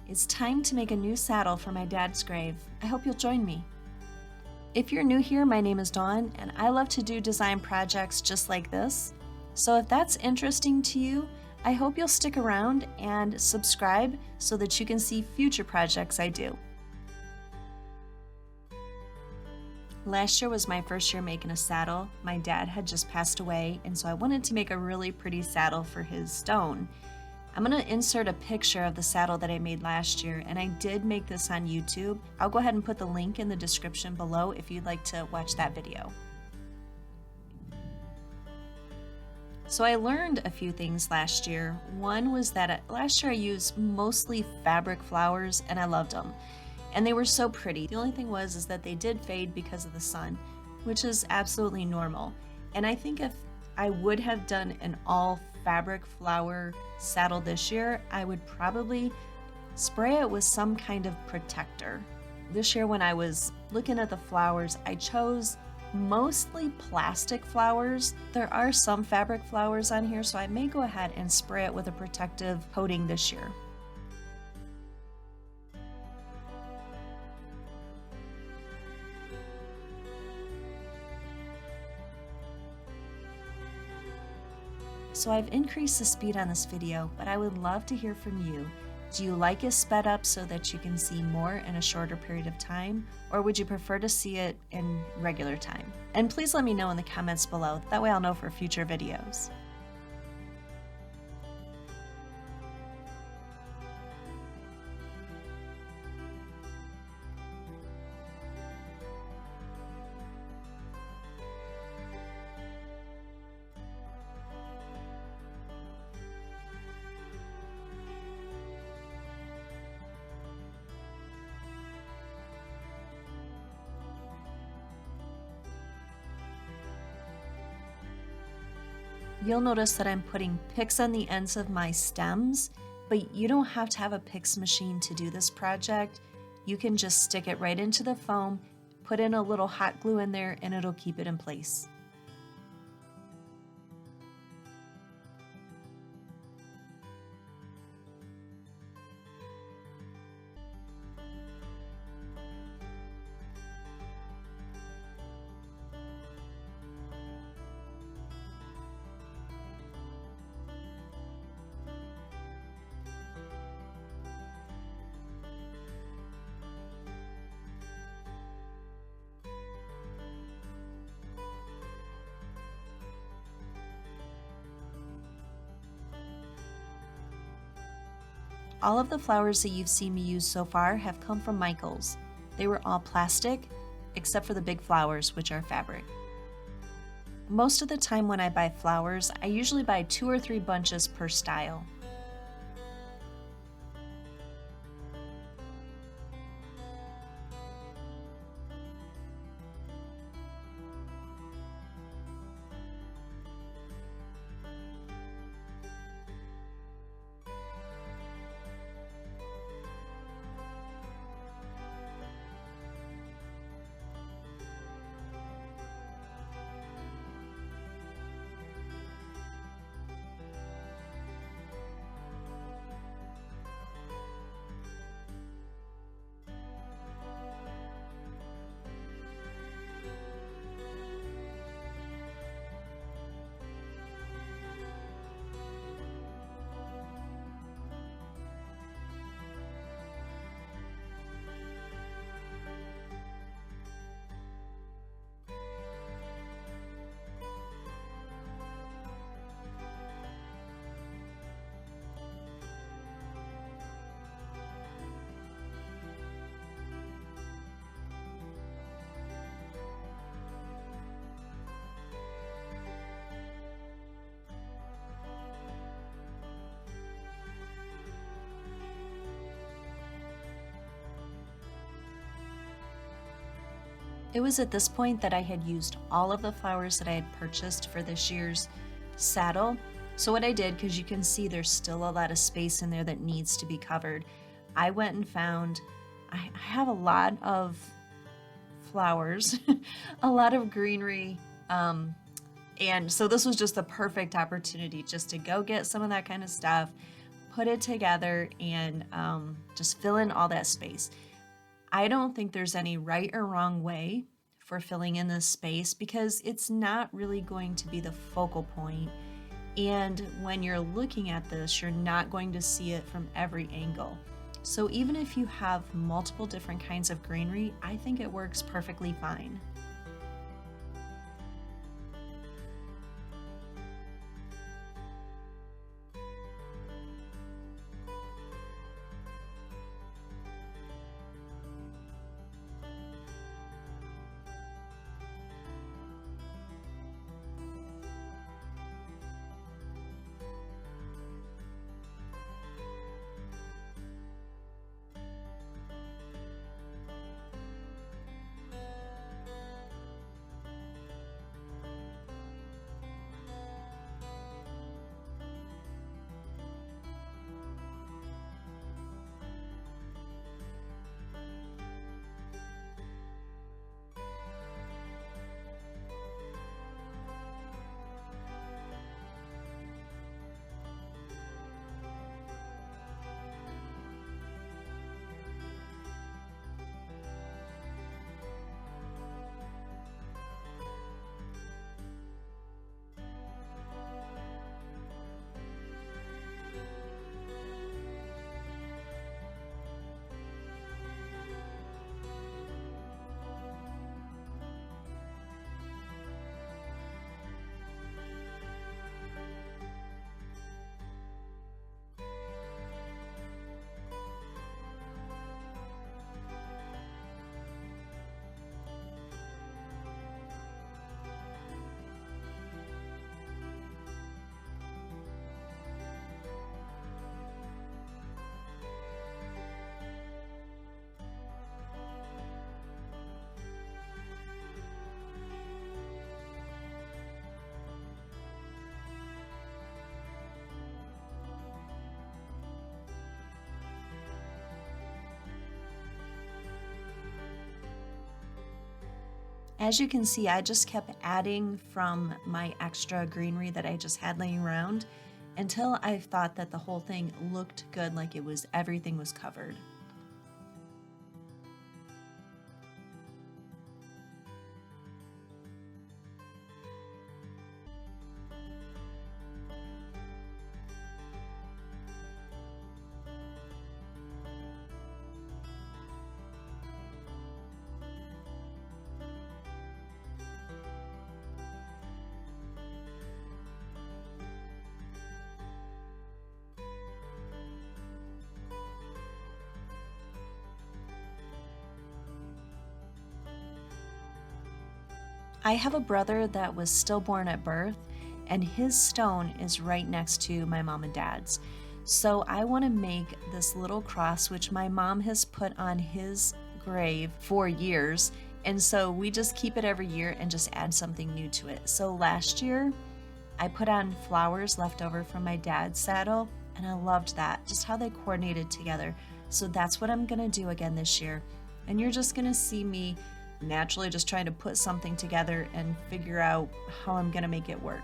It's time to make a new saddle for my dad's grave. I hope you'll join me. If you're new here, my name is Dawn, and I love to do design projects just like this. So if that's interesting to you, I hope you'll stick around and subscribe so that you can see future projects I do. Last year was my first year making a saddle. My dad had just passed away, and so I wanted to make a really pretty saddle for his stone. I'm going to insert a picture of the saddle that I made last year, and I did make this on YouTube. I'll go ahead and put the link in the description below if you'd like to watch that video. So I learned a few things last year. One was that last year I used mostly fabric flowers, and I loved them. And they were so pretty. The only thing is that they did fade because of the sun, which is absolutely normal. And I think if I would have done an all fabric flower saddle this year, I would probably spray it with some kind of protector. This year when I was looking at the flowers, I chose mostly plastic flowers. There are some fabric flowers on here, so I may go ahead and spray it with a protective coating this year. So I've increased the speed on this video, but I would love to hear from you. Do you like it sped up so that you can see more in a shorter period of time, or would you prefer to see it in regular time? And please let me know in the comments below, that way I'll know for future videos. You'll notice that I'm putting picks on the ends of my stems, but you don't have to have a picks machine to do this project. You can just stick it right into the foam, put in a little hot glue in there, and it'll keep it in place. All of the flowers that you've seen me use so far have come from Michael's. They were all plastic, except for the big flowers, which are fabric. Most of the time when I buy flowers, I usually buy 2 or 3 bunches per style. It was at this point that I had used all of the flowers that I had purchased for this year's saddle. So what I did, because you can see there's still a lot of space in there that needs to be covered, I went and found, I have a lot of flowers, a lot of greenery, and so this was just the perfect opportunity just to go get some of that kind of stuff, put it together and just fill in all that space. I don't think there's any right or wrong way for filling in this space because it's not really going to be the focal point. And when you're looking at this, you're not going to see it from every angle. So even if you have multiple different kinds of greenery, I think it works perfectly fine. As you can see, I just kept adding from my extra greenery that I just had laying around until I thought that the whole thing looked good, like everything was covered. I have a brother that was stillborn at birth, and his stone is right next to my mom and dad's. So I want to make this little cross, which my mom has put on his grave for years. And so we just keep it every year and just add something new to it. So last year, I put on flowers left over from my dad's saddle, and I loved that, just how they coordinated together. So that's what I'm gonna do again this year. And you're just gonna see me naturally just trying to put something together and figure out how I'm gonna make it work.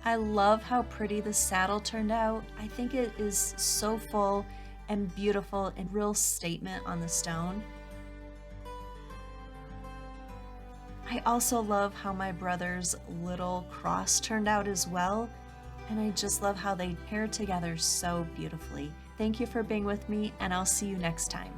I love how pretty the saddle turned out. I think it is so full and beautiful and real statement on the stone. I also love how my brother's little cross turned out as well, and I just love how they pair together so beautifully. Thank you for being with me, and I'll see you next time.